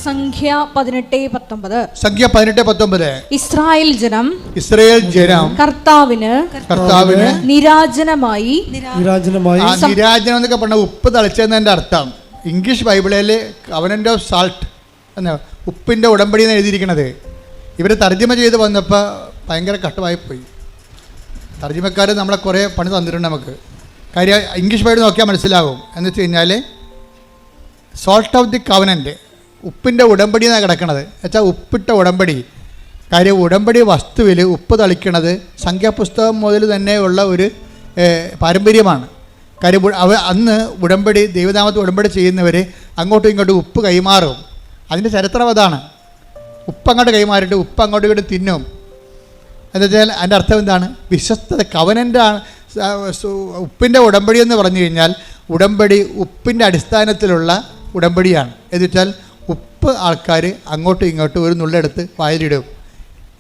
സംഖ്യ 18:19. സംഖ്യ 18:19. ഇസ്രായേൽ ജനം കർത്താവിന് നിരാജനമായി. നിരാജനം എന്നൊക്കെ പറഞ്ഞ ഉപ്പ് തളിച്ചെന്നതിൻ്റെ അർത്ഥം ഇംഗ്ലീഷ് ബൈബിളിൽ കവനന്റ് ഓഫ് സാൾട്ട് എന്ന ഉപ്പിൻ്റെ ഉടമ്പടി എന്ന് എഴുതിയിരിക്കുന്നത്. ഇവർ തർജ്ജമ ചെയ്ത് വന്നപ്പോൾ ഭയങ്കര കഷ്ടമായിപ്പോയി. തർജ്ജമക്കാർ നമ്മളെ കുറേ പണി തന്നിട്ടുണ്ട് നമുക്ക്. കാര്യം ഇംഗ്ലീഷ് ബൈബിൾ നോക്കിയാൽ മനസ്സിലാകും. എന്ന് വെച്ച് കഴിഞ്ഞാൽ സോൾട്ട് ഓഫ് ദി കവനൻ്റ്, ഉപ്പിൻ്റെ ഉടമ്പടി എന്നാണ് കിടക്കണത്. വെച്ചാൽ ഉപ്പിട്ട ഉടമ്പടി. കാര്യം ഉടമ്പടി വസ്തുവിൽ ഉപ്പ് തളിക്കണത് സംഖ്യാപുസ്തകം മുതൽ തന്നെയുള്ള ഒരു പാരമ്പര്യമാണ്. കാര്യം അന്ന് ഉടമ്പടി ദൈവനാമത്തിൽ ഉടമ്പടി ചെയ്യുന്നവർ അങ്ങോട്ടും ഇങ്ങോട്ടും ഉപ്പ് കൈമാറും. അതിൻ്റെ ചരിത്രം അതാണ്. ഉപ്പ് അങ്ങോട്ട് കൈമാറിയിട്ട് ഉപ്പ് അങ്ങോട്ടും ഇങ്ങോട്ടും തിന്നും. എന്ന് വെച്ചാൽ അതിൻ്റെ അർത്ഥം എന്താണ്? വിശ്വസ്തത. കവനൻ്റാണ് ഉപ്പിൻ്റെ ഉടമ്പടി എന്ന് പറഞ്ഞു കഴിഞ്ഞാൽ ഉടമ്പടി ഉപ്പിൻ്റെ അടിസ്ഥാനത്തിലുള്ള ഉടമ്പടിയാണ്. എന്ന് വെച്ചാൽ ഉപ്പ് ആൾക്കാർ അങ്ങോട്ടും ഇങ്ങോട്ടും ഒരു നുള്ളെടുത്ത് വായിലിടും,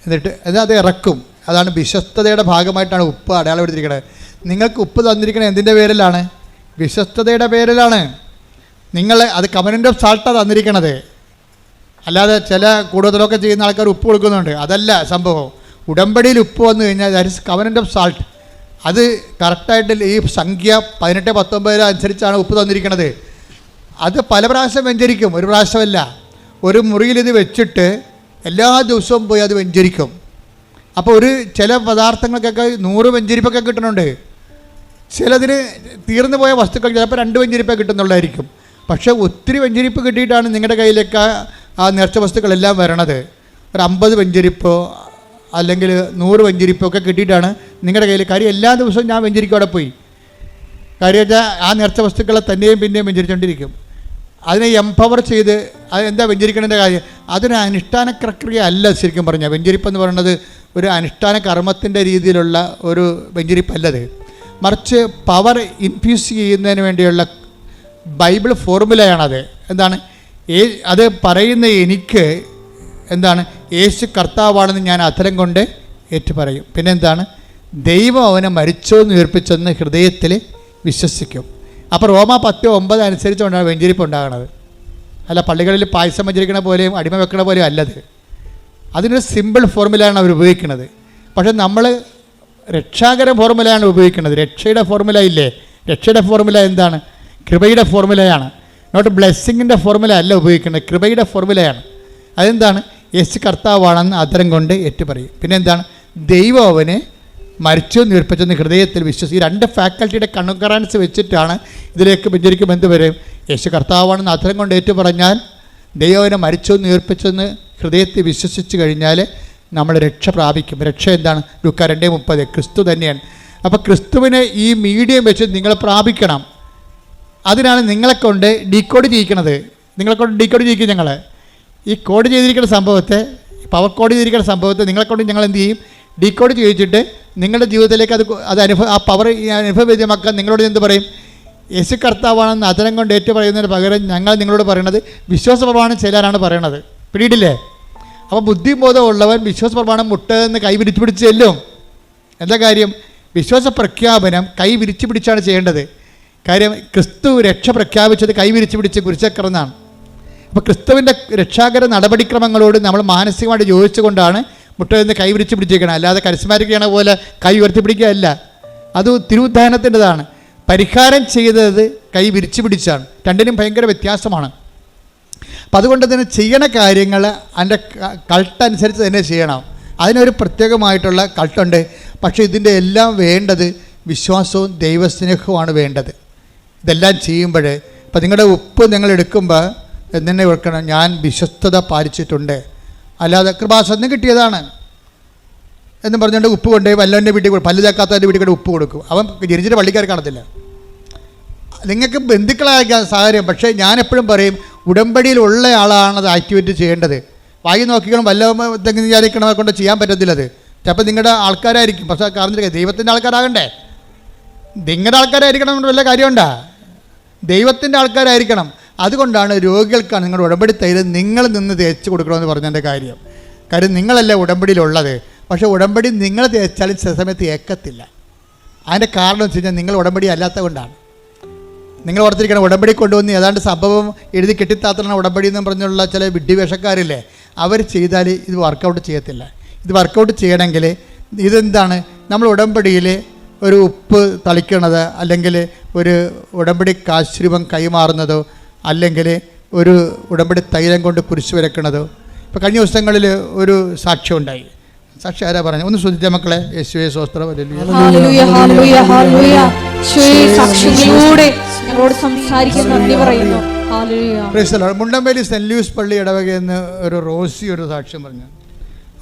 എന്നിട്ട് അത് ഇറക്കും. അതാണ് വിശ്വസ്തതയുടെ ഭാഗമായിട്ടാണ് ഉപ്പ് അടയാളപ്പെടുത്തിയിരിക്കുന്നത്. നിങ്ങൾക്ക് ഉപ്പ് തന്നിരിക്കുന്നത് എന്തിൻ്റെ പേരിലാണ്? വിശ്വസ്തതയുടെ പേരിലാണ്. നിങ്ങൾ അത് കവനൻ്റ് ഓഫ് സാൾട്ടാണ് തന്നിരിക്കണത്. അല്ലാതെ ചില കൂടുതലൊക്കെ ചെയ്യുന്ന ആൾക്കാർ ഉപ്പ് കൊടുക്കുന്നുണ്ട്. അതല്ല സംഭവം. ഉടമ്പടിയിൽ ഉപ്പ് വന്നു കഴിഞ്ഞാൽ that is covenant of salt. അത് കറക്റ്റായിട്ട് ഈ സംഖ്യ 18:19 അനുസരിച്ചാണ് ഉപ്പ് തന്നിരിക്കുന്നത്. അത് പല പ്രാവശ്യം വെഞ്ചരിക്കും, ഒരു പ്രാവശ്യമല്ല. ഒരു മുറിയിൽ ഇത് വെച്ചിട്ട് എല്ലാ ദിവസവും പോയി അത് വെഞ്ചരിക്കും. അപ്പോൾ ചില പദാർത്ഥങ്ങൾക്കൊക്കെ 100 വെഞ്ചരിപ്പൊക്കെ കിട്ടുന്നുണ്ട്. ചിലതിന് തീർന്നു പോയ വസ്തുക്കൾ ചിലപ്പോൾ 2 വെഞ്ചരിപ്പേ കിട്ടുന്നുള്ളതായിരിക്കും. പക്ഷേ ഒത്തിരി വെഞ്ചരിപ്പ് കിട്ടിയിട്ടാണ് നിങ്ങളുടെ കയ്യിലേക്ക് ആ നേർച്ച വസ്തുക്കളെല്ലാം വരണത്. ഒരു 50 വെഞ്ചരിപ്പോ അല്ലെങ്കിൽ 100 വെഞ്ചരിപ്പൊക്കെ കിട്ടിയിട്ടാണ് നിങ്ങളുടെ കയ്യിൽ. കാര്യം എല്ലാ ദിവസവും ഞാൻ വെഞ്ചരിക്കും അവിടെ പോയി. കാര്യം വെച്ചാൽ ആ നേർച്ച വസ്തുക്കളെ തന്നെയും പിന്നെയും വെഞ്ചരിച്ചുകൊണ്ടിരിക്കും. അതിനെ എംപവർ ചെയ്ത് അത് എന്താ വെഞ്ചരിക്കണതിൻ്റെ കാര്യം? അതൊരു അനുഷ്ഠാന പ്രക്രിയ അല്ല. ശരിക്കും പറഞ്ഞാൽ വെഞ്ചരിപ്പെന്ന് പറയുന്നത് ഒരു അനുഷ്ഠാന കർമ്മത്തിൻ്റെ രീതിയിലുള്ള ഒരു വെഞ്ചരിപ്പല്ലത്. മറിച്ച് പവർ ഇൻഫ്യൂസ് ചെയ്യുന്നതിന് വേണ്ടിയുള്ള ബൈബിൾ ഫോർമുലയാണത്. എന്താണ് അത് പറയുന്ന? എനിക്ക് എന്താണ്? യേശു കർത്താവാണെന്ന് ഞാൻ അധരം കൊണ്ട് ഏറ്റുപറയും. പിന്നെ എന്താണ്? ദൈവം അവനെ മരിച്ചോന്ന് ഉയർപ്പിച്ചെന്ന് ഹൃദയത്തിൽ വിശ്വസിക്കും. അപ്പോൾ റോമ 10:9 അനുസരിച്ചുകൊണ്ടാണ് വെഞ്ചരിപ്പ് ഉണ്ടാകുന്നത്. അല്ല പള്ളികളിൽ പായസം വെഞ്ചരിക്കണ പോലെയും അടിമ വെക്കണ പോലെയും അല്ലത്. അതിനൊരു സിമ്പിൾ ഫോർമുലയാണ് അവർ ഉപയോഗിക്കുന്നത്. പക്ഷേ നമ്മൾ രക്ഷാകര ഫോർമുലയാണ് ഉപയോഗിക്കുന്നത്. രക്ഷയുടെ ഫോർമുല ഇല്ലേ? രക്ഷയുടെ ഫോർമുല എന്താണ്? കൃപയുടെ ഫോർമുലയാണ്. നോട്ട് ബ്ലെസ്സിങ്ങിൻ്റെ ഫോർമുല അല്ല ഉപയോഗിക്കുന്നത്, കൃപയുടെ ഫോർമുലയാണ്. അതെന്താണ്? യേശു കർത്താവാണെന്ന് അധരം കൊണ്ട് ഏറ്റുപറയും. പിന്നെ എന്താണ്? ദൈവം അവനെ മരിച്ചു നിർപ്പിച്ചെന്ന് ഹൃദയത്തിൽ വിശ്വസിക്കും. ഈ 2 ഫാക്കൽറ്റിയുടെ കൺകറൻസ് വെച്ചിട്ടാണ് ഇതിലേക്ക് വെഞ്ചരിക്കും. എന്ത് വരും? യേശു കർത്താവാണെന്ന് അധരം കൊണ്ട് ഏറ്റുപറഞ്ഞാൽ ദൈവം അവനെ മരിച്ചു നിർപ്പിച്ചെന്ന് ഹൃദയത്തിൽ വിശ്വസിച്ച് കഴിഞ്ഞാൽ നമ്മൾ രക്ഷ പ്രാപിക്കും. രക്ഷ എന്താണ്? ലൂക്കാ 2:30 ക്രിസ്തു തന്നെയാണ്. അപ്പോൾ ക്രിസ്തുവിനെ ഈ മീഡിയം വെച്ച് നിങ്ങൾ പ്രാപിക്കണം. അതിനാണ് നിങ്ങളെക്കൊണ്ട് ഡീകോഡ് ചെയ്യിക്കണത്. നിങ്ങളെക്കൊണ്ട് ഡീകോഡ് ചെയ്യിക്കും. ഞങ്ങൾ ഈ കോഡ് ചെയ്തിരിക്കുന്ന സംഭവത്തെ, പവർ കോഡ് ചെയ്തിരിക്കുന്ന സംഭവത്തെ നിങ്ങളെക്കൊണ്ട് ഞങ്ങൾ എന്ത് ചെയ്യും? ഡീകോഡ് ചെയ്യിച്ചിട്ട് നിങ്ങളുടെ ജീവിതത്തിലേക്ക് ആ പവർ അനുഭവവേദ്യമാക്കാൻ നിങ്ങളോട് എന്ത് പറയും? യേശു കർത്താവാണെന്ന് അധരം കൊണ്ട് ഏറ്റു പറയുന്നതിന് പകരം ഞങ്ങൾ നിങ്ങളോട് പറയണത് വിശ്വാസപ്രമാണം ചിലരാണ് പറയണത്. പിടിയിട്ടില്ലേ? അപ്പോൾ ബുദ്ധിബോധമുള്ളവൻ വിശ്വാസപ്രമാണം മുട്ടെന്ന് കൈ വിരിച്ചു പിടിച്ച് ചെല്ലും. എന്താ കാര്യം? വിശ്വാസ പ്രഖ്യാപനം കൈ വിരിച്ചു പിടിച്ചാണ് ചെയ്യേണ്ടത്. കാര്യം ക്രിസ്തു രക്ഷ പ്രഖ്യാപിച്ചത് കൈ വിരിച്ചു പിടിച്ച് കുരിശക്കറന്നാണ്. അപ്പോൾ ക്രിസ്തുവിൻ്റെ രക്ഷാകര നടപടിക്രമങ്ങളോട് നമ്മൾ മാനസികമായിട്ട് യോജിച്ചുകൊണ്ടാണ് മുട്ടയെന്ന് കൈ വിരിച്ച് പിടിച്ചേക്കണം. അല്ലാതെ കരിസ്മാറ്റിക് ചെയ്യണ പോലെ കൈ ഉയർത്തി പിടിക്കുകയല്ല. അത് തിരുവുദ്ധാനത്തിൻ്റെതാണ്. പരിഹാരം ചെയ്തത് കൈ വിരിച്ചു പിടിച്ചാണ്. രണ്ടിനും ഭയങ്കര വ്യത്യാസമാണ്. അപ്പം അതുകൊണ്ട് തന്നെ ചെയ്യണ കാര്യങ്ങൾ അതിൻ്റെ കൾട്ടനുസരിച്ച് തന്നെ ചെയ്യണം. അതിനൊരു പ്രത്യേകമായിട്ടുള്ള കൾട്ടുണ്ട്. പക്ഷേ ഇതിൻ്റെ എല്ലാം വേണ്ടത് വിശ്വാസവും ദൈവസ്നേഹവുമാണ് വേണ്ടത്. ഇതെല്ലാം ചെയ്യുമ്പോൾ ഇപ്പം നിങ്ങളുടെ ഉപ്പ് നിങ്ങൾ എടുക്കുമ്പോൾ എന്നെ ഓർക്കണം, ഞാൻ വിശ്വസ്തത പാലിച്ചിട്ടുണ്ട്. അല്ലാതെ കൃപാസനം കിട്ടിയതാണ് എന്ന് പറഞ്ഞുകൊണ്ട് ഉപ്പ് കൊണ്ടുപോയി വല്ലവൻ്റെ വീട്ടിൽ പല്ല് തേക്കാത്തവൻ്റെ വീട്ടിൽ കൂടെ ഉപ്പ് കൊടുക്കും. അവൻ ജനിച്ചിട്ട് പള്ളിക്കാർ കാണത്തില്ല. നിങ്ങൾക്ക് ബന്ധുക്കളായിരിക്കാം സാഹചര്യം. പക്ഷേ ഞാൻ എപ്പോഴും പറയും, ഉടമ്പടിയിലുള്ള ആളാണത് ആക്ടിവേറ്റ് ചെയ്യേണ്ടത്. വായി നോക്കിക്കണം വല്ല എന്തെങ്കിലും വിചാരിക്കണവരെ കൊണ്ട് ചെയ്യാൻ പറ്റത്തില്ല. അത് ചിലപ്പോൾ നിങ്ങളുടെ ആൾക്കാരായിരിക്കും. പക്ഷേ കാരണം ദൈവത്തിൻ്റെ ആൾക്കാരാകണ്ടേ? നിങ്ങളുടെ ആൾക്കാരായിരിക്കണം കൊണ്ട് വല്ല കാര്യമുണ്ടാ? ദൈവത്തിൻ്റെ ആൾക്കാരായിരിക്കണം. അതുകൊണ്ടാണ് രോഗികൾക്കാണ് നിങ്ങൾ ഉടമ്പടി തൈര് നിങ്ങൾ നിന്ന് തേച്ച് കൊടുക്കണമെന്ന് പറഞ്ഞതിൻ്റെ കാര്യം. കാര്യം നിങ്ങളല്ല ഉടമ്പടിയിലുള്ളത്. പക്ഷേ ഉടമ്പടി നിങ്ങൾ തേച്ചാലും ചില സമയത്ത് ഏക്കത്തില്ല. അതിൻ്റെ കാരണം വെച്ച് കഴിഞ്ഞാൽ നിങ്ങൾ ഉടമ്പടി അല്ലാത്തത് കൊണ്ടാണ്. നിങ്ങൾ ഓർത്തിരിക്കണം, ഉടമ്പടി കൊണ്ടുവന്ന് ഏതാണ്ട് സംഭവം എഴുതി കെട്ടിത്താത്തണം ഉടമ്പടി എന്ന് പറഞ്ഞുള്ള ചില വിഡ്ഢിവേഷക്കാരില്ലേ, അവർ ചെയ്താൽ ഇത് വർക്കൗട്ട് ചെയ്യത്തില്ല. ഇത് വർക്കൗട്ട് ചെയ്യണമെങ്കിൽ ഇതെന്താണ്, നമ്മൾ ഉടമ്പടിയിൽ ഒരു ഉപ്പ് തളിക്കണത്, അല്ലെങ്കിൽ ഒരു ഉടമ്പടി കാശ്രൂപം കൈമാറുന്നതോ, അല്ലെങ്കിൽ ഒരു ഉടമ്പടി തൈലം കൊണ്ട് കുരിശ് വരക്കണതോ. ഇപ്പോൾ കഴിഞ്ഞ ദിവസങ്ങളിൽ ഒരു സാക്ഷ്യം ഉണ്ടായി. സാക്ഷി ആരാ പറഞ്ഞു? ഒന്ന് ശ്രദ്ധിച്ച മക്കളെ. യേശുവേ സ്തോത്രം. Hallelujah, hallelujah, hallelujah. യേശുവേ സാക്ഷ്യങ്ങളിലൂടെ ഞങ്ങളോട് സംസാരിക്കാൻ നന്ദി പറയുന്നു. Hallelujah. Praise the lord. Mundampeli saint Louis പള്ളി ഇടവകയെന്ന് ഒരു റോസി ഒരു സാക്ഷ്യം പറഞ്ഞു.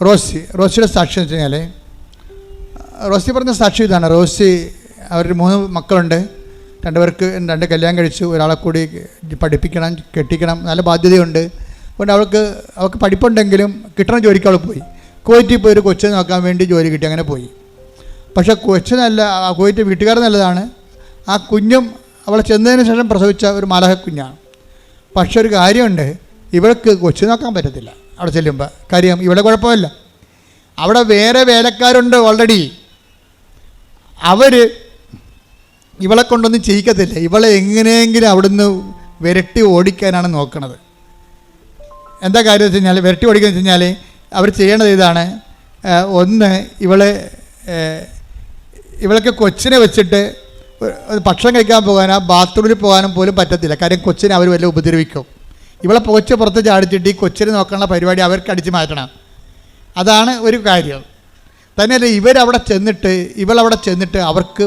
റോസിയുടെ സാക്ഷ്യം വെച്ച് കഴിഞ്ഞാൽ, റോസി പറഞ്ഞ സാക്ഷ്യം ഇതാണ്. റോസി അവർ 3 മക്കളുണ്ട്. 2 പേർക്ക് 2 കല്യാണം കഴിച്ചു. ഒരാളെ കൂടി പഠിപ്പിക്കണം, കെട്ടിക്കണം, നല്ല ബാധ്യതയുണ്ട്. അതുകൊണ്ട് അവൾക്ക് പഠിപ്പുണ്ടെങ്കിലും കിട്ടണ ജോലിക്ക് അവൾ പോയി. കുവൈറ്റിൽ പോയി ഒരു കൊച്ചിനെ നോക്കാൻ വേണ്ടി ജോലി കിട്ടി, അങ്ങനെ പോയി. പക്ഷേ കൊച്ചിനല്ല, കുവൈറ്റ് വീട്ടുകാർ നല്ലതാണ്. ആ കുഞ്ഞും അവളെ ചെന്നതിന് ശേഷം പ്രസവിച്ച ഒരു മാലാഹ കുഞ്ഞാണ്. പക്ഷെ ഒരു കാര്യമുണ്ട്, ഇവൾക്ക് കൊച്ചു നോക്കാൻ പറ്റത്തില്ല അവിടെ ചെല്ലുമ്പോൾ. കാര്യം ഇവിടെ കുഴപ്പമില്ല, അവിടെ വേറെ വേലക്കാരുണ്ട് ഓൾറെഡി. അവർ ഇവളെ കൊണ്ടൊന്നും ചെയ്യിക്കത്തില്ല. ഇവളെ എങ്ങനെയെങ്കിലും അവിടുന്ന് വിരട്ടി ഓടിക്കാനാണ് നോക്കുന്നത്. എന്താ കാര്യം വെച്ച് കഴിഞ്ഞാൽ, വിരട്ടി ഓടിക്കുക വെച്ച് കഴിഞ്ഞാൽ അവർ ചെയ്യേണ്ടത് ഇതാണ്. ഒന്ന്, ഇവൾക്ക് കൊച്ചിനെ വെച്ചിട്ട് ഭക്ഷണം കഴിക്കാൻ പോകാനോ ബാത്റൂമിൽ പോകാനും പോലും പറ്റത്തില്ല. കാര്യം കൊച്ചിനെ അവർ വല്ല ഉപദ്രവിക്കും. ഇവളെ കൊച്ച് പുറത്ത് ചാടിച്ചിട്ട് ഈ കൊച്ചിനെ നോക്കാനുള്ള പരിപാടി അവർക്ക് അടിച്ചു മാറ്റണം. അതാണ് ഒരു കാര്യം. തന്നെയല്ല, ഇവരവിടെ ചെന്നിട്ട് അവർക്ക്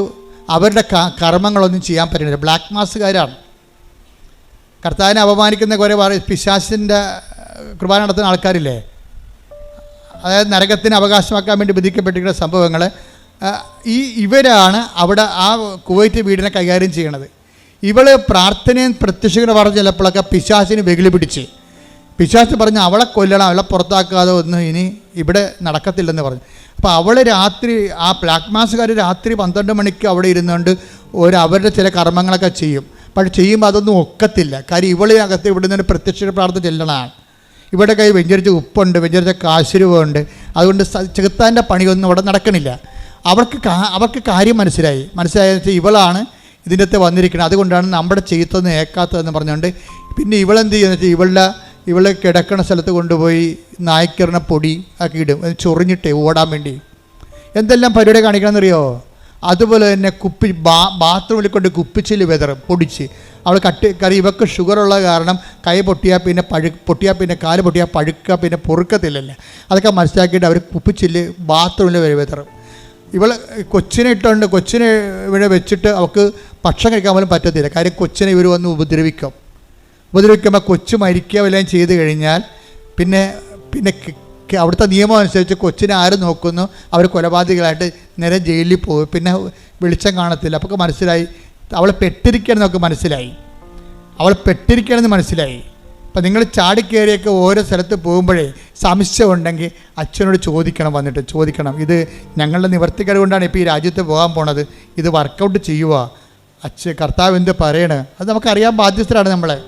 അവരുടെ കർമ്മങ്ങളൊന്നും ചെയ്യാൻ പറ്റുന്നില്ല. ബ്ലാക്ക് മാസുകാരാണ്. കർത്താവിനെ അപമാനിക്കുന്ന കുറേ പിശാചിൻ്റെ കുർബാന നടത്തുന്ന ആൾക്കാരില്ലേ, അതായത് നരകത്തിന് അവകാശമാക്കാൻ വേണ്ടി വിധിക്കപ്പെട്ടിരിക്കുന്ന സംഭവങ്ങൾ, ഇവരാണ് അവിടെ ആ കുവൈറ്റ് വീടിനെ കൈകാര്യം ചെയ്യണത്. ഇവള് പ്രാർത്ഥനയും പ്രത്യക്ഷങ്ങൾ പറഞ്ഞ് ചിലപ്പോഴൊക്കെ പിശാചിന് വെകിളി പിടിച്ച്, പിശാച് പറഞ്ഞ് അവളെ കൊല്ലണം, അവളെ പുറത്താക്കാതെ ഒന്നും ഇനി ഇവിടെ നടക്കത്തില്ലെന്ന് പറഞ്ഞു. അപ്പോൾ അവൾ രാത്രി, ആ ബ്ലാക്ക് മാസുകാർ രാത്രി 12 മണിക്ക് അവിടെ ഇരുന്നുകൊണ്ട് അവരുടെ ചില കർമ്മങ്ങളൊക്കെ ചെയ്യും. പക്ഷെ ചെയ്യുമ്പോൾ അതൊന്നും ഒക്കത്തില്ല. കാര്യം ഇവളിനകത്ത് ഇവിടുന്ന് ഒരു പ്രത്യക്ഷ പ്രാർത്ഥന ചെല്ലണമാണ്. ഇവിടെ കൈ വെഞ്ചരിച്ച ഉപ്പുണ്ട്, വെഞ്ചരിച്ച കാശുരൂപമുണ്ട്. അതുകൊണ്ട് ചെകുത്താൻ്റെ പണിയൊന്നും ഇവിടെ നടക്കണില്ല. അവർക്ക് കാര്യം മനസ്സിലായി ഇവളാണ് ഇതിൻ്റെ അകത്ത് വന്നിരിക്കുന്നത്. അതുകൊണ്ടാണ് നമ്മുടെ ചെയ്ത്തൊന്നും ഏക്കാത്തതെന്ന് പറഞ്ഞുകൊണ്ട് പിന്നെ ഇവളെന്ത് ചെയ്യുന്നത് വെച്ചാൽ ഇവളെ കിടക്കണ സ്ഥലത്ത് കൊണ്ടുപോയി നായ്ക്കറിന പൊടി ആക്കി ഇടും, ചൊറിഞ്ഞിട്ടേ ഓടാൻ വേണ്ടി. എന്തെല്ലാം പരിപാടി കാണിക്കണമെന്നറിയോ? അതുപോലെ തന്നെ ബാത്റൂമിൽ കൊണ്ട് കുപ്പിച്ചിൽ വെതറും പൊടിച്ച്. അവൾ കറി ഇവക്ക് ഷുഗറുള്ള കാരണം കൈ പൊട്ടിയാൽ പിന്നെ കാല് പൊട്ടിയാൽ പഴുക്കുക, പിന്നെ പൊറുക്കത്തില്ലല്ലേ. അതൊക്കെ മനസ്സിലാക്കിയിട്ട് അവർ കുപ്പിച്ചില് ബാത്റൂമിൽ വെതറും. കൊച്ചിനെ ഇവിടെ വെച്ചിട്ട് അവൾക്ക് ഭക്ഷണം കഴിക്കാൻ പോലും പറ്റത്തില്ല. കാര്യം കൊച്ചിനെ ഇവർ വന്ന് ഉപദ്രവിക്കുമ്പോൾ കൊച്ചു മരിക്കുക വല്ലതും ചെയ്ത് കഴിഞ്ഞാൽ പിന്നെ അവിടുത്തെ നിയമം അനുസരിച്ച് കൊച്ചിനെ ആര് നോക്കുന്നു അവർ കൊലപാതകളായിട്ട് നേരെ ജയിലിൽ പോകും. പിന്നെ വെളിച്ചം കാണത്തില്ല. അപ്പോൾ മനസ്സിലായി അവൾ പെട്ടിരിക്കണമെന്നൊക്കെ മനസ്സിലായി. അപ്പം നിങ്ങൾ ചാടിക്കയറിയൊക്കെ ഓരോ സ്ഥലത്ത് പോകുമ്പോഴേ സംശയം ഉണ്ടെങ്കിൽ അച്ഛനോട് ചോദിക്കണം. ഇത് ഞങ്ങളുടെ നിവർത്തിക്കേട് കൊണ്ടാണ് ഇപ്പോൾ ഈ രാജ്യത്ത് പോകാൻ പോണത്, ഇത് വർക്കൗട്ട് ചെയ്യുക, കർത്താവ് എന്ത് പറയണേ അത് നമുക്കറിയാൻ ബാധ്യസ്ഥരാണ് നമ്മളെ.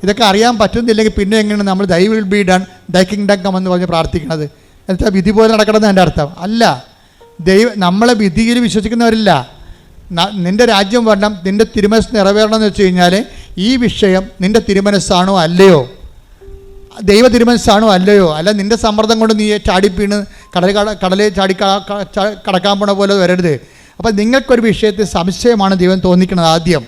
ഇതൊക്കെ അറിയാൻ പറ്റുന്നില്ലെങ്കിൽ പിന്നെ എങ്ങനെയാണ് നമ്മൾ thy will be done, thy kingdom come എന്ന് പറഞ്ഞ് പ്രാർത്ഥിക്കണത്? എന്നുവെച്ചാൽ വിധി പോലെ നടക്കണമെന്ന് എൻ്റെ അർത്ഥം അല്ല. നമ്മളെ വിധിയിൽ വിശ്വസിക്കുന്നവരില്ല. നിൻ്റെ രാജ്യം വരണം, നിൻ്റെ തിരുമനസ് നിറവേറണം എന്ന് വെച്ച് കഴിഞ്ഞാൽ ഈ വിഷയം നിൻ്റെ തിരുമനസ്സാണോ അല്ലയോ, ദൈവ തിരുമനസ്സാണോ അല്ലയോ, അല്ല നിൻ്റെ സമ്മർദ്ദം കൊണ്ട് നീ ചാടിപ്പീണ് കടലിൽ കടക്കാൻ പോണ പോലെ വരരുത്. അപ്പം നിങ്ങൾക്കൊരു വിഷയത്തിൽ സംശയമാണ് ദൈവം തോന്നിക്കുന്നത്. ആദ്യം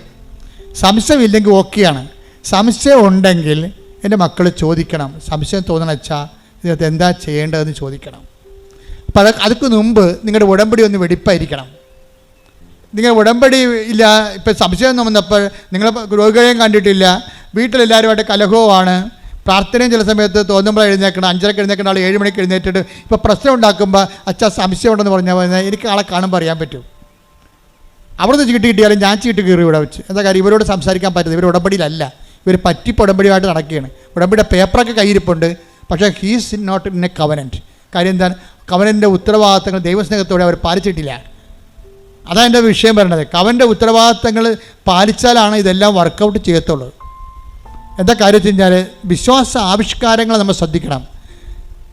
സംശയമില്ലെങ്കിൽ ഓക്കെയാണ്. സംശയം ഉണ്ടെങ്കിൽ എൻ്റെ മക്കൾ ചോദിക്കണം. സംശയം തോന്നണം വെച്ചാൽ ഇതിനകത്ത് എന്താ ചെയ്യേണ്ടതെന്ന് ചോദിക്കണം. അപ്പം അതൊക്കെ മുമ്പ് നിങ്ങളുടെ ഉടമ്പടി ഒന്ന് വെടിപ്പായിരിക്കണം. നിങ്ങൾ ഉടമ്പടി ഇല്ല, ഇപ്പം സംശയം വന്നപ്പോൾ നിങ്ങൾ രോഗികളെയും കണ്ടിട്ടില്ല, വീട്ടിലെല്ലാവരുമായിട്ട് കലഹവുമാണ്, പ്രാർത്ഥനയും ചില സമയത്ത് തോന്നുമ്പോൾ എഴുന്നേക്കണം, 5:30 എഴുന്നേക്കുന്ന ആൾ 7 മണിക്ക് എഴുന്നേറ്റിട്ട് ഇപ്പോൾ പ്രശ്നം ഉണ്ടാക്കുമ്പോൾ അച്ഛാ സംശയം ഉണ്ടെന്ന് പറഞ്ഞാൽ എനിക്ക് ആളെ കാണുമ്പോൾ അറിയാൻ പറ്റും. അവിടുന്ന് ചീട്ട് കിട്ടിയാലും ഞാൻ ചീട്ട് കയറി ഇവിടെ വെച്ച്. എന്താ കാര്യം? ഇവരോട് സംസാരിക്കാൻ പറ്റുന്നത് ഇവർ ഉടമ്പടിയിലല്ല. ഇവർ പറ്റിപ്പ് ഉടമ്പടിയായിട്ട് നടക്കുകയാണ്. ഉടമ്പടിയുടെ പേപ്പറൊക്കെ കയ്യിരിപ്പുണ്ട്, പക്ഷേ he's not in a covenant. കാര്യം എന്താണ്? കവനൻ്റെ ഉത്തരവാദിത്തങ്ങൾ ദൈവസ്നേഹത്തോടെ അവർ പാലിച്ചിട്ടില്ല. അതാണ് എൻ്റെ വിഷയം പറയുന്നത്. കവൻ്റെ ഉത്തരവാദിത്തങ്ങൾ പാലിച്ചാലാണ് ഇതെല്ലാം വർക്കൗട്ട് ചെയ്യത്തുള്ളൂ. എന്താ കാര്യം വെച്ച് കഴിഞ്ഞാൽ വിശ്വാസ ആവിഷ്കാരങ്ങൾ നമ്മൾ ശ്രദ്ധിക്കണം.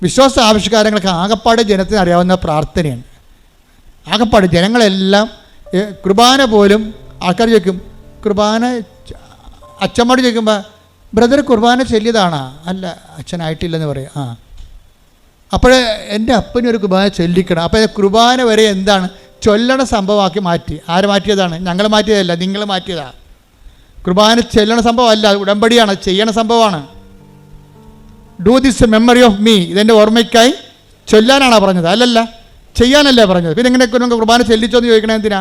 വിശ്വാസ ആവിഷ്കാരങ്ങൾക്ക് ആകപ്പാട് ജനത്തിന് അറിയാവുന്ന പ്രാർത്ഥനയാണ്. ആകപ്പാട് ജനങ്ങളെല്ലാം കുർബാന പോലും ആൾക്കാർ ചോദിക്കും കുർബാന അച്ഛനോട് ചോദിക്കുമ്പോൾ ബ്രദർ കുർബാന ചൊല്ലിയതാണോ? അല്ല, അച്ഛനായിട്ടില്ലെന്ന് പറയും. അപ്പോൾ എൻ്റെ അപ്പനൊരു കുർബാന ചൊല്ലിക്കണം. അപ്പോൾ കുർബാന വരെ എന്താണ് ചൊല്ലണ സംഭവമാക്കി മാറ്റി. ആര് മാറ്റിയതാണ്? ഞങ്ങൾ മാറ്റിയതല്ല, നിങ്ങൾ മാറ്റിയതാണ്. കുർബാന ചെല്ലണ സംഭവമല്ല, ഉടമ്പടിയാണ്, ചെയ്യണ സംഭവമാണ്. Do this memory of me, ഇതെൻ്റെ ഓർമ്മയ്ക്കായി ചൊല്ലാനാണോ പറഞ്ഞത്? അല്ലല്ല, ചെയ്യാനല്ലേ പറഞ്ഞത്. പിന്നെ എങ്ങനെ കുർബാന ചെല്ലിച്ചോ എന്ന് ചോദിക്കണേ എന്തിനാ?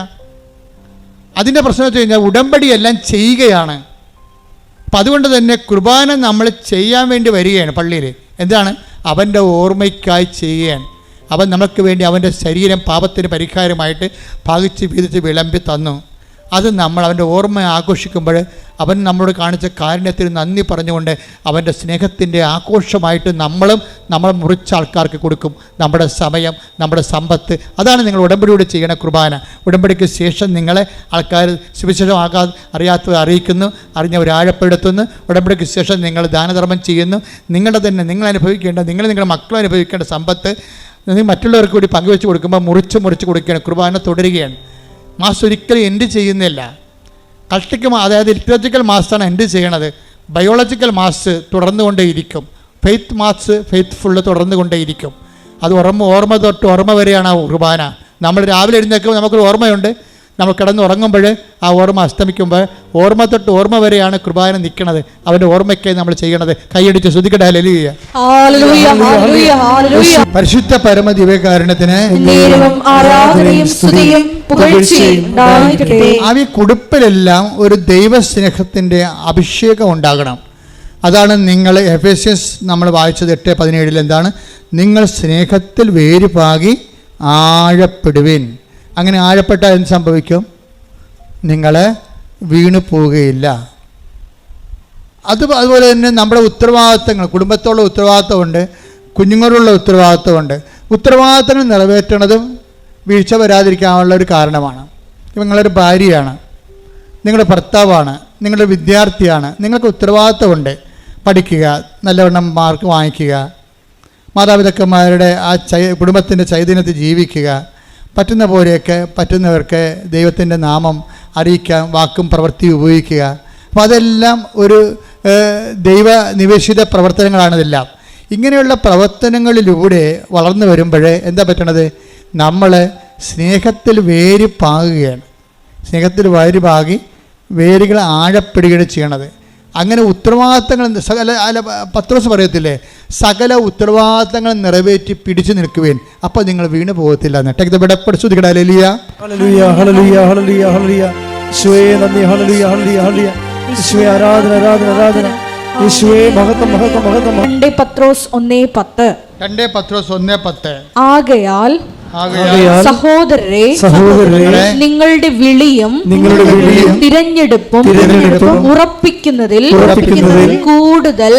അതിൻ്റെ പ്രശ്നം വെച്ച് കഴിഞ്ഞാൽ ഉടമ്പടിയെല്ലാം ചെയ്യുകയാണ്. അപ്പം അതുകൊണ്ട് തന്നെ കുർബാന നമ്മൾ ചെയ്യാൻ വേണ്ടി വരികയാണ് പള്ളിയിൽ. എന്താണ്? അവൻ്റെ ഓർമ്മയ്ക്കായി ചെയ്യുകയാണ്. അവൻ നമുക്ക് വേണ്ടി അവൻ്റെ ശരീരം പാപത്തിന് പരിഹാരമായിട്ട് ഭാഗിച്ച് വീതിച്ച് വിളമ്പി തന്നു. അത് നമ്മൾ അവൻ്റെ ഓർമ്മ ആഘോഷിക്കുമ്പോൾ അവൻ നമ്മളോട് കാണിച്ച കാരുണ്യത്തിന് നന്ദി പറഞ്ഞുകൊണ്ട് അവൻ്റെ സ്നേഹത്തിൻ്റെ ആഘോഷമായിട്ട് നമ്മൾ മുറിച്ച ആൾക്കാർക്ക് കൊടുക്കും നമ്മുടെ സമയം, നമ്മുടെ സമ്പത്ത്. അതാണ് നിങ്ങൾ ഉടമ്പടിയോട് ചെയ്യണ കുർബാന. ഉടമ്പടിക്ക് ശേഷം നിങ്ങളെ ആൾക്കാർ സുവിശേഷം അറിയാത്തവർ അറിയിക്കുന്നു, അറിഞ്ഞവർ ആഴപ്പെടുത്തുന്നു. ഉടമ്പടിക്ക് ശേഷം നിങ്ങൾ ദാനധർമ്മം ചെയ്യുന്നു. നിങ്ങൾ അനുഭവിക്കേണ്ട, നിങ്ങളുടെ മക്കളും അനുഭവിക്കേണ്ട സമ്പത്ത് മറ്റുള്ളവർക്ക് കൂടി പങ്കുവെച്ച് കൊടുക്കുമ്പോൾ മുറിച്ച് കൊടുക്കുകയാണ്. കുർബാന തുടരുകയാണ്. മാസ് ഒരിക്കലും എൻഡ് ചെയ്യുന്നില്ല. കൾട്ടിക്ക് അതായത് ലിറ്ററേച്ചറിക്കൽ മാസാണ് എൻഡ് ചെയ്യണത്. ബയോളജിക്കൽ മാസ് തുടർന്നുകൊണ്ടേയിരിക്കും. ഫെയ്ത്ത് മാസ് ഫെയ്ത്ത്ഫുള്ള് തുടർന്നുകൊണ്ടേയിരിക്കും. അത് ഓർമ്മ തൊട്ട് ഓർമ്മ വരെയാണ് ആ കുർബാന. നമ്മൾ രാവിലെ എഴുന്നേൽക്കുമ്പോൾ നമുക്കൊരു ഓർമ്മയുണ്ട്. നമ്മൾ കിടന്നുറങ്ങുമ്പോൾ ആ ഓർമ്മ അസ്തമിക്കുമ്പോൾ ഓർമ്മ തൊട്ട് ഓർമ്മ വരെയാണ് കുർബാന നിൽക്കുന്നത്. അവൻ്റെ ഓർമ്മയ്ക്കായി നമ്മൾ ചെയ്യണത്. കൈയടിച്ച് ശ്രുതിക്കട്ടെ ഹല്ലേലൂയ. പരിശുദ്ധ പരമ ദിവ്യകാരുണ്യത്തിന് ആ കുടുപ്പിലെല്ലാം ഒരു ദൈവസ്നേഹത്തിൻ്റെ അഭിഷേകം ഉണ്ടാകണം. അതാണ് നിങ്ങൾ എഫേസ്യസ് നമ്മൾ വായിച്ചത് 8:17 എന്താണ്? നിങ്ങൾ സ്നേഹത്തിൽ വേരുപാകി ആഴപ്പെടുവിൻ. അങ്ങനെ ആഴപ്പെട്ടാൽ എന്ത് സംഭവിക്കും? നിങ്ങൾ വീണു പോവുകയില്ല. അതുപോലെ തന്നെ നമ്മുടെ ഉത്തരവാദിത്തങ്ങൾ, കുടുംബത്തോടുള്ള ഉത്തരവാദിത്തമുണ്ട്, കുഞ്ഞുങ്ങളോടുള്ള ഉത്തരവാദിത്തമുണ്ട്. ഉത്തരവാദിത്തങ്ങൾ നിറവേറ്റണതും വീഴ്ച വരാതിരിക്കാനുള്ള ഒരു കാരണമാണ്. നിങ്ങളൊരു ഭാര്യയാണ്, നിങ്ങളുടെ ഭർത്താവാണ്, നിങ്ങളുടെ വിദ്യാർത്ഥിയാണ്, നിങ്ങൾക്ക് ഉത്തരവാദിത്തമുണ്ട്. പഠിക്കുക, നല്ലവണ്ണം മാർക്ക് വാങ്ങിക്കുക, മാതാപിതാക്കന്മാരുടെ ആ കുടുംബത്തിൻ്റെ ചൈതന്യത്തിൽ ജീവിക്കുക, പറ്റുന്ന പോലെയൊക്കെ പറ്റുന്നവർക്ക് ദൈവത്തിൻ്റെ നാമം അറിയിക്കാൻ വാക്കും പ്രവൃത്തിയും ഉപയോഗിക്കുക. അപ്പോൾ അതെല്ലാം ഒരു ദൈവ നിവേശിത പ്രവർത്തനങ്ങളാണിതെല്ലാം. ഇങ്ങനെയുള്ള പ്രവർത്തനങ്ങളിലൂടെ വളർന്നു വരുമ്പോൾ എന്താ പറ്റണത്? നമ്മൾ സ്നേഹത്തിൽ വേര് പാകുകയാണ്. സ്നേഹത്തിൽ വേര് പാകി വേരുകൾ ആഴപ്പെടുകയാണ് ചെയ്യണത്. അങ്ങനെ ഉത്തരവാദിത്തങ്ങൾ പത്രോസ് പറയത്തില്ലേ, സകല ഉത്തരവാദിത്തങ്ങൾ നിറവേറ്റി പിടിച്ചു നിൽക്കുവേൻ, അപ്പോൾ നിങ്ങൾ വീണ് പോകത്തില്ല. പത്രോസ് 1:10 ആകയാൽ സഹോദരരെ നിങ്ങളുടെ വിളിയും തിരഞ്ഞെടുപ്പും ഉറപ്പിക്കുന്നതിൽ കൂടുതൽ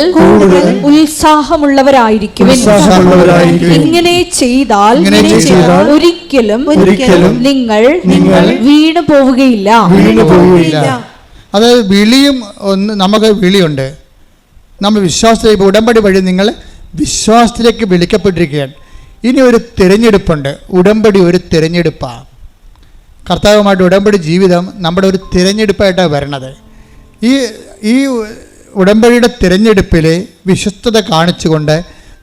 ഉത്സാഹമുള്ളവരായിരിക്കും. ഇങ്ങനെ ചെയ്താൽ ഒരിക്കലും നിങ്ങൾ വീണു പോവുകയില്ല. അതായത് വിളിയും നമുക്ക് വിളിയുണ്ട്. നമ്മൾ വിശ്വാസത്തിലേക്ക് ഉടമ്പടി വഴി നിങ്ങൾ വിശ്വാസത്തിലേക്ക് വിളിക്കപ്പെട്ടിരിക്കുകയാണ്. ഇനി ഒരു തിരഞ്ഞെടുപ്പുണ്ട്. ഉടമ്പടി ഒരു തിരഞ്ഞെടുപ്പാണ്. കർത്താവുമായിട്ട് ഉടമ്പടി ജീവിതം നമ്മുടെ ഒരു തിരഞ്ഞെടുപ്പായിട്ടാണ് വരണത്. ഈ ഉടമ്പടിയുടെ തിരഞ്ഞെടുപ്പിൽ വിശ്വസ്തത കാണിച്ചുകൊണ്ട്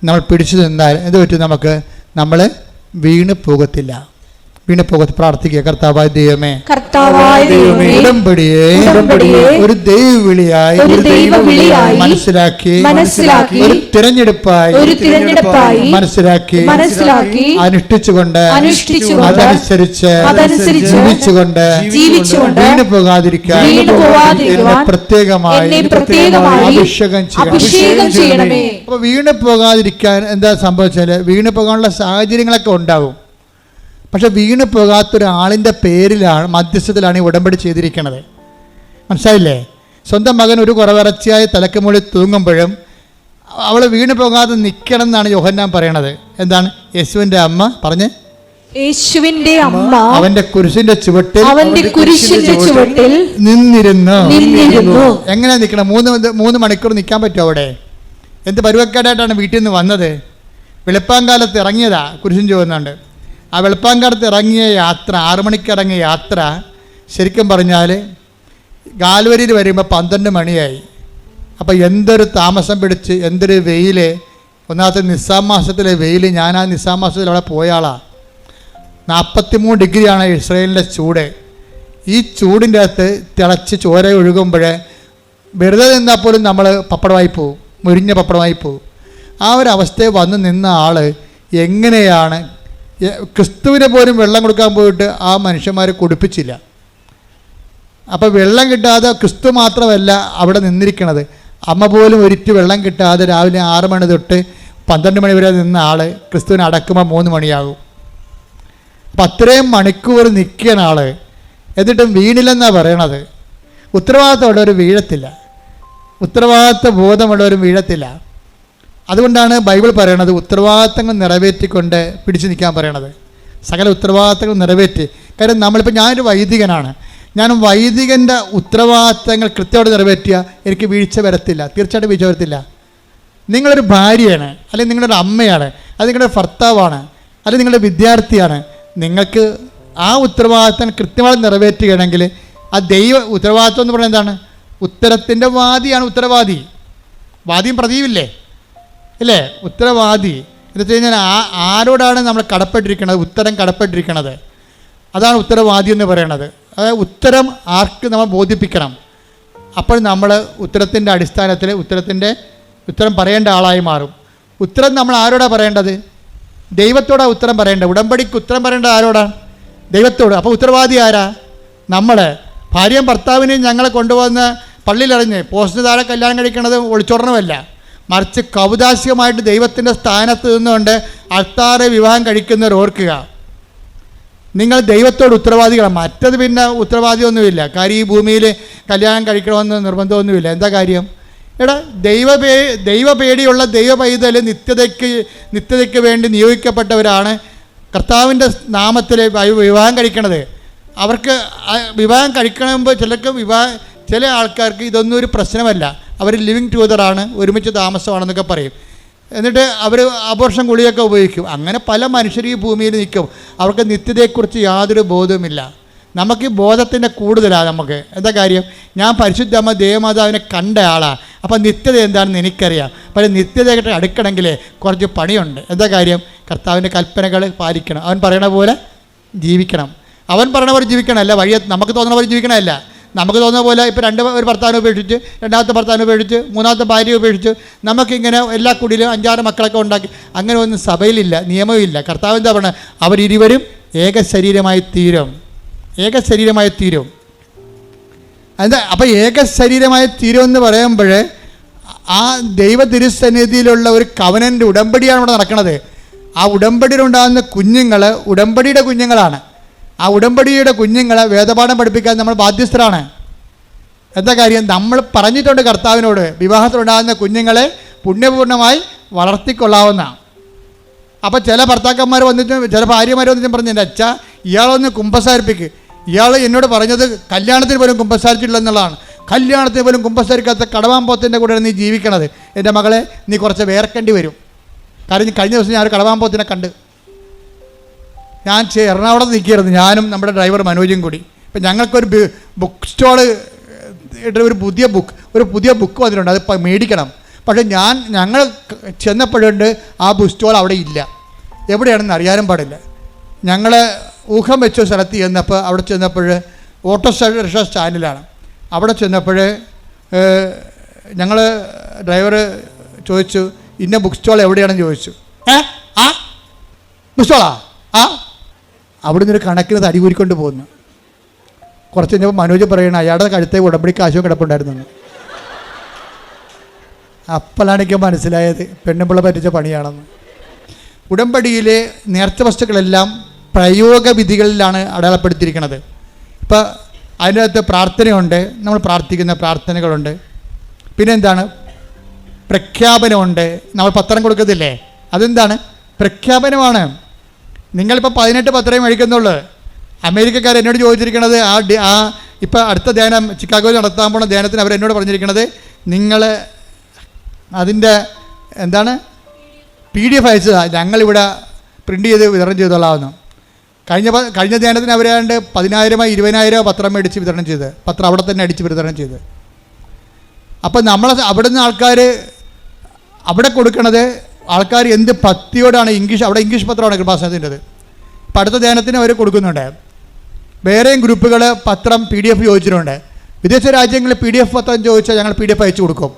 നമ്മൾ പിടിച്ചു നിന്നാൽ എന്ത് പറ്റും? നമ്മൾ വീണ് പോകത്തില്ല. പ്രാർത്ഥിക്കുക. കർത്താവായ ദൈവമേ, ഉടമ്പടിയെ ഒരു ദൈവവിളിയായി മനസ്സിലാക്കി ഒരു തിരഞ്ഞെടുപ്പായി മനസ്സിലാക്കി അനുഷ്ഠിച്ചുകൊണ്ട് അതനുസരിച്ച് ജീവിച്ചുകൊണ്ട് വീണു പോകാതിരിക്കാൻ പ്രത്യേകമായി അഭിഷേകം ചെയ്യണമേ. അപ്പൊ വീണു പോകാതിരിക്കാൻ എന്താ സംഭവിച്ചാല്, വീണു പോകാനുള്ള സാഹചര്യങ്ങളൊക്കെ ഉണ്ടാവും. പക്ഷെ വീണ് പോകാത്തൊരാളിൻ്റെ പേരിലാണ്, മധ്യസ്ഥത്തിലാണ് ഈ ഉടമ്പടി ചെയ്തിരിക്കുന്നത്. മനസ്സിലായില്ലേ? സ്വന്തം മകൻ ഒരു കുറവിറച്ചിയായി തലക്ക് മുകളിൽ തൂങ്ങുമ്പോഴും അവൾ വീണ് പോകാതെ നിൽക്കണം എന്നാണ് യോഹന്നാൻ പറയണത്. എന്താണ്? യേശുവിൻ്റെ അമ്മ പറഞ്ഞ്, യേശുവിന്റെ അമ്മ അവന്റെ കുരിശിന്റെ ചുവട്ടിൽ നിന്നിരുന്നു. എങ്ങനെ നിൽക്കണം? 3 മണിക്കൂർ നിൽക്കാൻ പറ്റുമോ അവിടെ? എന്ത് പരുവക്കേടായിട്ടാണ് വീട്ടിൽ നിന്ന് വന്നത്? വെളുപ്പാങ്കാലത്ത് ഇറങ്ങിയതാ, കുരിശും ചുവന്നുണ്ട്. ആ വെളുപ്പാങ്കാലത്ത് ഇറങ്ങിയ യാത്ര, 6 മണിക്ക് ഇറങ്ങിയ യാത്ര ശരിക്കും പറഞ്ഞാൽ കാൽവരിയിൽ വരുമ്പോൾ 12 മണിയായി. അപ്പോൾ എന്തൊരു താമസം പിടിച്ച്, എന്തൊരു വെയിൽ. ഒന്നാമത്തെ നിസ്സാം മാസത്തിലെ വെയിൽ. ഞാൻ ആ നിസ്സാം മാസത്തിൽ അവിടെ പോയ ആളാണ്. 43 ഡിഗ്രിയാണ് ഇസ്രയേലിൻ്റെ ചൂട്. ഈ ചൂടിൻ്റെ അകത്ത് തിളച്ച് ചോര ഒഴുകുമ്പോൾ വെറുതെ നിന്നാൽ പോലും നമ്മൾ പപ്പടമായി പോവും, മുരിഞ്ഞ പപ്പടമായി പോവും. ആ ഒരു അവസ്ഥയിൽ വന്ന് നിന്ന ആൾ എങ്ങനെയാണ് ക്രിസ്തുവിനെ പോലും വെള്ളം കൊടുക്കാൻ പോയിട്ട് ആ മനുഷ്യന്മാരെ കുടിപ്പിച്ചില്ല. അപ്പോൾ വെള്ളം കിട്ടാതെ ക്രിസ്തു മാത്രമല്ല അവിടെ നിന്നിരിക്കണത്, അമ്മ പോലും ഒരിറ്റ് വെള്ളം കിട്ടാതെ രാവിലെ 6 മണി തൊട്ട് 12 മണി വരെ നിന്ന ആൾ ക്രിസ്തുവിനെ അടക്കുമ്പോൾ 3 മണിയാകും. അപ്പം അത്രയും മണിക്കൂർ നിൽക്കുന്ന ആൾ എന്നിട്ടും വീണില്ലെന്നാണ് പറയണത്. ഉത്തരവാദിത്തമുള്ളവർ വീഴത്തില്ല, ഉത്തരവാദിത്ത ബോധമുള്ളവർ വീഴത്തില്ല. അതുകൊണ്ടാണ് ബൈബിൾ പറയണത് ഉത്തരവാദിത്തങ്ങൾ നിറവേറ്റിക്കൊണ്ട് പിടിച്ചു നിൽക്കാൻ പറയണത്. സകല ഉത്തരവാദിത്തങ്ങൾ നിറവേറ്റി. കാര്യം നമ്മളിപ്പോൾ ഞാനൊരു വൈദികനാണ്, ഞാൻ വൈദികൻ്റെ ഉത്തരവാദിത്തങ്ങൾ കൃത്യമായിട്ട് നിറവേറ്റിയാൽ എനിക്ക് വീഴ്ച വരത്തില്ല, തീർച്ചയായിട്ടും വീഴ്ച വരത്തില്ല. നിങ്ങളൊരു ഭാര്യയാണ്, അല്ലെങ്കിൽ നിങ്ങളൊരു അമ്മയാണ്, അത് നിങ്ങളുടെ ഭർത്താവാണ്, അല്ലെങ്കിൽ നിങ്ങളുടെ വിദ്യാർത്ഥിയാണ്. നിങ്ങൾക്ക് ആ ഉത്തരവാദിത്തം കൃത്യമായി നിറവേറ്റുകയാണെങ്കിൽ ആ ഉത്തരവാദിത്വം എന്ന് പറയുന്നത് എന്താണ്? ഉത്തരത്തിൻ്റെ വാദിയാണ് ഉത്തരവാദി. വാദിയും പ്രതിയുമില്ലേ ഇല്ലേ? ഉത്തരവാദി എന്ന് വെച്ച് കഴിഞ്ഞാൽ ആരോടാണ് നമ്മൾ കടപ്പെട്ടിരിക്കുന്നത്? ഉത്തരം കടപ്പെട്ടിരിക്കുന്നത്, അതാണ് ഉത്തരവാദി എന്ന് പറയണത്. അതായത് ഉത്തരം ആർക്ക് നമ്മൾ ബോധിപ്പിക്കണം. അപ്പോൾ നമ്മൾ ഉത്തരത്തിൻ്റെ അടിസ്ഥാനത്തിൽ ഉത്തരം പറയേണ്ട ആളായി മാറും. ഉത്തരം നമ്മൾ ആരോടാണ് പറയേണ്ടത്? ദൈവത്തോടാണ് ഉത്തരം പറയേണ്ടത്. ഉടമ്പടിക്ക് ഉത്തരം പറയേണ്ടത് ആരോടാണ്? ദൈവത്തോട്. അപ്പോൾ ഉത്തരവാദി ആരാ? നമ്മൾ. ഭാര്യയും ഭർത്താവിനെയും ഞങ്ങളെ കൊണ്ടുവന്ന് പള്ളിയിലറിഞ്ഞ് പോസ്റ്റിന് താഴെ കല്യാണം കഴിക്കണത് ഒളിച്ചോടണമല്ല, മറിച്ച് കൗതാശികമായിട്ട് ദൈവത്തിൻ്റെ സ്ഥാനത്ത് നിന്നുകൊണ്ട് അൾത്താറെ വിവാഹം കഴിക്കുന്നവർ ഓർക്കുക, നിങ്ങൾ ദൈവത്തോട് ഉത്തരവാദികളാണ്. മറ്റത് പിന്നെ ഉത്തരവാദിയൊന്നുമില്ല. കാര്യം ഈ ഭൂമിയിൽ കല്യാണം കഴിക്കണമെന്ന് നിർബന്ധമൊന്നുമില്ല. എന്താ കാര്യം? എടാ ദൈവപേടിയുള്ള ദൈവ പൈതൽ നിത്യതയ്ക്ക് വേണ്ടി നിയോഗിക്കപ്പെട്ടവരാണ് കർത്താവിൻ്റെ നാമത്തിൽ വിവാഹം കഴിക്കണത്. അവർക്ക് വിവാഹം കഴിക്കണമെങ്കിൽ ചില ആൾക്കാർക്ക് ഇതൊന്നും ഒരു പ്രശ്നമല്ല. അവർ ലിവിങ് ടുഗദറാണ്, ഒരുമിച്ച് താമസമാണെന്നൊക്കെ പറയും. എന്നിട്ട് അവർ അബോർഷൻ ഗുളികയൊക്കെ ഉപയോഗിക്കും. അങ്ങനെ പല മനുഷ്യർ ഈ ഭൂമിയിൽ നിൽക്കും. അവർക്ക് നിത്യതയെക്കുറിച്ച് യാതൊരു ബോധവുമില്ല. നമുക്ക് ബോധത്തിൻ്റെ കൂടുതലാണ് നമുക്ക്. എന്താ കാര്യം? ഞാൻ പരിശുദ്ധമ്മ ദേവമാതാവിനെ കണ്ട ആളാണ്. അപ്പം നിത്യത എന്താണെന്ന് എനിക്കറിയാം. പക്ഷേ നിത്യതയായിട്ട് അടുക്കണമെങ്കിൽ കുറച്ച് പണിയുണ്ട്. എന്താ കാര്യം? കർത്താവിൻ്റെ കൽപ്പനകൾ പാലിക്കണം, അവൻ പറയണ പോലെ ജീവിക്കണം. അവൻ പറയണ പോലെ ജീവിക്കണമല്ല, വഴി നമുക്ക് തോന്നുന്ന പോലെ ജീവിക്കണമല്ല. നമുക്ക് തോന്നുന്ന പോലെ ഇപ്പോൾ ഒരു ഭർത്താവിനെ ഉപേക്ഷിച്ച്, രണ്ടാമത്തെ ഭർത്താവിനെ ഉപേക്ഷിച്ച്, മൂന്നാമത്തെ ഭാര്യയെ ഉപേക്ഷിച്ച് നമുക്കിങ്ങനെ എല്ലാ കുടിയിലും 5-6 മക്കളൊക്കെ ഉണ്ടാക്കി. അങ്ങനെ ഒന്നും സഭയിലില്ല, നിയമമില്ല. കർത്താവ് എന്താ പറയുന്നത്? അവരിരുവരും ഏക ശരീരമായി തീരും. എന്താ അപ്പോൾ ഏക ശരീരമായി തീരുമെന്ന് പറയുമ്പോൾ ആ ദൈവ തിരുസന്നിധിയിലുള്ള ഒരു കവനൻ്റെ ഉടമ്പടിയാണ് ഇവിടെ നടക്കുന്നത്. ആ ഉടമ്പടിയിലുണ്ടാകുന്ന കുഞ്ഞുങ്ങൾ ഉടമ്പടിയുടെ കുഞ്ഞുങ്ങളാണ്. ആ ഉടമ്പടിയുടെ കുഞ്ഞുങ്ങളെ വേദപാഠം പഠിപ്പിക്കാൻ നമ്മൾ ബാധ്യസ്ഥരാണ്. എന്താ കാര്യം? നമ്മൾ പറഞ്ഞിട്ടുണ്ട് കർത്താവിനോട് വിവാഹത്തിലുണ്ടാകുന്ന കുഞ്ഞുങ്ങളെ പുണ്യപൂർണ്ണമായി വളർത്തിക്കൊള്ളാവുന്ന. അപ്പോൾ ചില ഭർത്താക്കന്മാർ വന്നിട്ട്, ചില ഭാര്യമാർ വന്നിട്ടും പറഞ്ഞു, എൻ്റെ അച്ഛാ ഇയാളൊന്ന് കുമ്പസാരിപ്പിക്ക്. ഇയാൾ എന്നോട് പറഞ്ഞത് കല്യാണത്തിന് പോലും കുമ്പസാരിച്ചിട്ടില്ലെന്നുള്ളതാണ്. കല്യാണത്തിന് പോലും കുമ്പസാരിക്കാത്ത കടവാമ്പോത്തിൻ്റെ കൂടെ നീ ജീവിക്കണത്. എൻ്റെ മകളെ, നീ കുറച്ച് വേർക്കേണ്ടി വരും. കാരണം കഴിഞ്ഞ ദിവസം ഞാൻ ഒരു കടവാമ്പോത്തിനെ കണ്ട്. ഞാൻ എറണാകുളത്ത് നിൽക്കുകയായിരുന്നു, ഞാനും നമ്മുടെ ഡ്രൈവർ മനോജും കൂടി. ഇപ്പം ഞങ്ങൾക്കൊരു ബുക്ക് സ്റ്റോള് ഒരു പുതിയ ബുക്ക് വന്നിട്ടുണ്ട്, അത് മേടിക്കണം. പക്ഷേ ഞങ്ങൾ ചെന്നപ്പോഴുണ്ട് ആ ബുക്ക് സ്റ്റോൾ അവിടെ ഇല്ല. എവിടെയാണെന്ന് അറിയാനും പാടില്ല. ഞങ്ങൾ ഊഹം വെച്ച സ്ഥലത്ത് ചെന്നപ്പോൾ അവിടെ ചെന്നപ്പോൾ ഓട്ടോറിക്ഷ സ്റ്റാൻഡിലാണ്. അവിടെ ചെന്നപ്പോൾ ഞങ്ങൾ ഡ്രൈവർ ചോദിച്ചു, ഇന്ന ബുക്ക് സ്റ്റോൾ എവിടെയാണെന്ന് ചോദിച്ചു. ബുക്ക് സ്റ്റോളാ? അവിടെ നിന്നൊരു കണക്കിന് തടി കൂരിക്കൊണ്ട് പോകുന്നു. കുറച്ച് കഴിഞ്ഞപ്പോൾ മനോജ് പറയണം, അയാളുടെ കഴുത്തെ ഉടമ്പടി കാശും കിടപ്പുണ്ടായിരുന്നു. അപ്പോഴാണ് എനിക്ക് മനസ്സിലായത് പെണ്ണുമ്പിള്ള പറ്റിച്ച പണിയാണെന്ന്. ഉടമ്പടിയിലെ നേർച്ച വസ്തുക്കളെല്ലാം പ്രയോഗവിധികളിലാണ് അടയാളപ്പെടുത്തിയിരിക്കുന്നത്. ഇപ്പോൾ അതിനകത്ത് പ്രാർത്ഥനയുണ്ട്, നമ്മൾ പ്രാർത്ഥിക്കുന്ന പ്രാർത്ഥനകളുണ്ട്. പിന്നെന്താണ്? പ്രഖ്യാപനമുണ്ട്. നമ്മൾ പത്രം കൊടുക്കത്തില്ലേ, അതെന്താണ്? പ്രഖ്യാപനമാണ്. നിങ്ങളിപ്പോൾ 18 പത്രമേ മേടിക്കുന്നുള്ളൂ. അമേരിക്കക്കാർ എന്നോട് ചോദിച്ചിരിക്കുന്നത് ഇപ്പോൾ അടുത്ത ധ്യാനം ചിക്കാഗോയിൽ നടത്താൻ പോണ ധ്യാനത്തിന് അവരെന്നോട് പറഞ്ഞിരിക്കുന്നത്, നിങ്ങൾ അതിൻ്റെ എന്താണ് PDF അയച്ചതാണ്, ഞങ്ങളിവിടെ പ്രിൻ്റ് ചെയ്ത് വിതരണം ചെയ്തോളാമെന്ന്. കഴിഞ്ഞ ധ്യാനത്തിന് അവരാണ്ട് 10,000 20,000 പത്രം മേടിച്ച് വിതരണം ചെയ്ത്, പത്രം അവിടെ തന്നെ അടിച്ച് വിതരണം ചെയ്ത്. അപ്പം നമ്മൾ അവിടുന്ന് ആൾക്കാർ അവിടെ കൊടുക്കണത് ആൾക്കാർ എന്ത് ഭക്തിയോടാണ്. അവിടെ ഇംഗ്ലീഷ് പത്രമാണ് കൃപാസനത്തിൻ്റെത്. ഇപ്പം അടുത്ത ധ്യാനത്തിന് അവർ കൊടുക്കുന്നുണ്ട്. വേറെയും ഗ്രൂപ്പുകൾ പത്രം PDF ചോദിച്ചിട്ടുണ്ട്. വിദേശ രാജ്യങ്ങളിൽ PDF പത്രം ചോദിച്ചാൽ ഞങ്ങൾ PDF അയച്ചു കൊടുക്കും.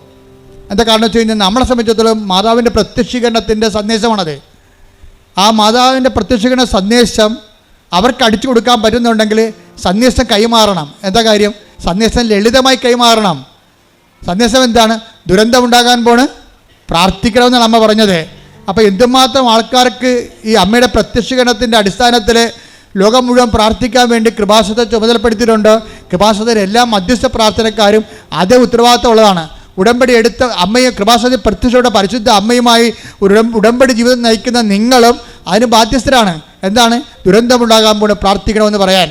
എന്താ കാരണം വെച്ച് കഴിഞ്ഞാൽ നമ്മളെ സംബന്ധിച്ചിടത്തോളം മാതാവിൻ്റെ പ്രത്യക്ഷീകരണത്തിൻ്റെ സന്ദേശമാണത്. ആ മാതാവിൻ്റെ പ്രത്യക്ഷീകരണ സന്ദേശം അവർക്ക് അടിച്ചു കൊടുക്കാൻ പറ്റുന്നുണ്ടെങ്കിൽ സന്ദേശം കൈമാറണം. എന്താ കാര്യം? സന്ദേശം ലളിതമായി കൈമാറണം. സന്ദേശം എന്താണ്? ദുരന്തമുണ്ടാകാൻ പോണ്, പ്രാർത്ഥിക്കണമെന്നാണ് അമ്മ പറഞ്ഞത്. അപ്പോൾ എന്തുമാത്രം ആൾക്കാർക്ക് ഈ അമ്മയുടെ പ്രത്യക്ഷീകരണത്തിൻ്റെ അടിസ്ഥാനത്തിൽ ലോകം മുഴുവൻ പ്രാർത്ഥിക്കാൻ വേണ്ടി കൃപാസനത്തെ ചുമതലപ്പെടുത്തിയിട്ടുണ്ട്. കൃപാസനത്തിലെ എല്ലാ മധ്യസ്ഥ പ്രാർത്ഥനക്കാരും അതേ ഉത്തരവാദിത്തമുള്ളതാണ്. ഉടമ്പടി എടുത്ത അമ്മയെ കൃപാസനത്തിൽ പ്രത്യക്ഷയുടെ പരിശുദ്ധ അമ്മയുമായി ഉടമ്പടി ജീവിതം നയിക്കുന്ന നിങ്ങളും അതിന് ബാധ്യസ്ഥരാണ്. എന്താണ്? ദുരന്തമുണ്ടാകാൻ പോണ്, പ്രാർത്ഥിക്കണമെന്ന് പറയാൻ.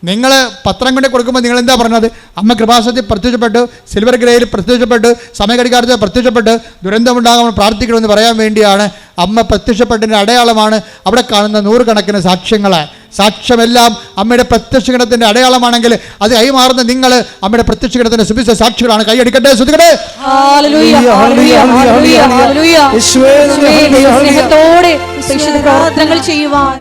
നിങ്ങൾ പത്രം കൊണ്ട് കൊടുക്കുമ്പോൾ നിങ്ങൾ എന്താ പറഞ്ഞത്? അമ്മ കൃപാസനത്തിൽ പ്രത്യക്ഷപ്പെട്ടു, സിൽവർ ഗ്രേയിൽ പ്രത്യക്ഷപ്പെട്ടു, സമയഘടികാരത്തിൽ പ്രത്യക്ഷപ്പെട്ട് ദുരന്തമുണ്ടാകാൻ പ്രാർത്ഥിക്കണമെന്ന് പറയാൻ വേണ്ടിയാണ് അമ്മ പ്രത്യക്ഷപ്പെട്ടതിൻ്റെ അടയാളമാണ് അവിടെ കാണുന്ന 100 കണക്കിന് സാക്ഷ്യങ്ങൾ. സാക്ഷ്യമെല്ലാം അമ്മയുടെ പ്രത്യക്ഷീകരണത്തിൻ്റെ അടയാളമാണെങ്കിൽ അത് കൈമാറുന്ന നിങ്ങൾ അമ്മയുടെ പ്രത്യക്ഷീകരണത്തിൻ്റെ സുവിശേഷ സാക്ഷികളാണ്. കൈയടിക്കട്ടെ, ശ്രദ്ധിക്കട്ടെ. സ്നേഹത്തോടെ പ്രവർത്തനങ്ങൾ ചെയ്യുവാൻ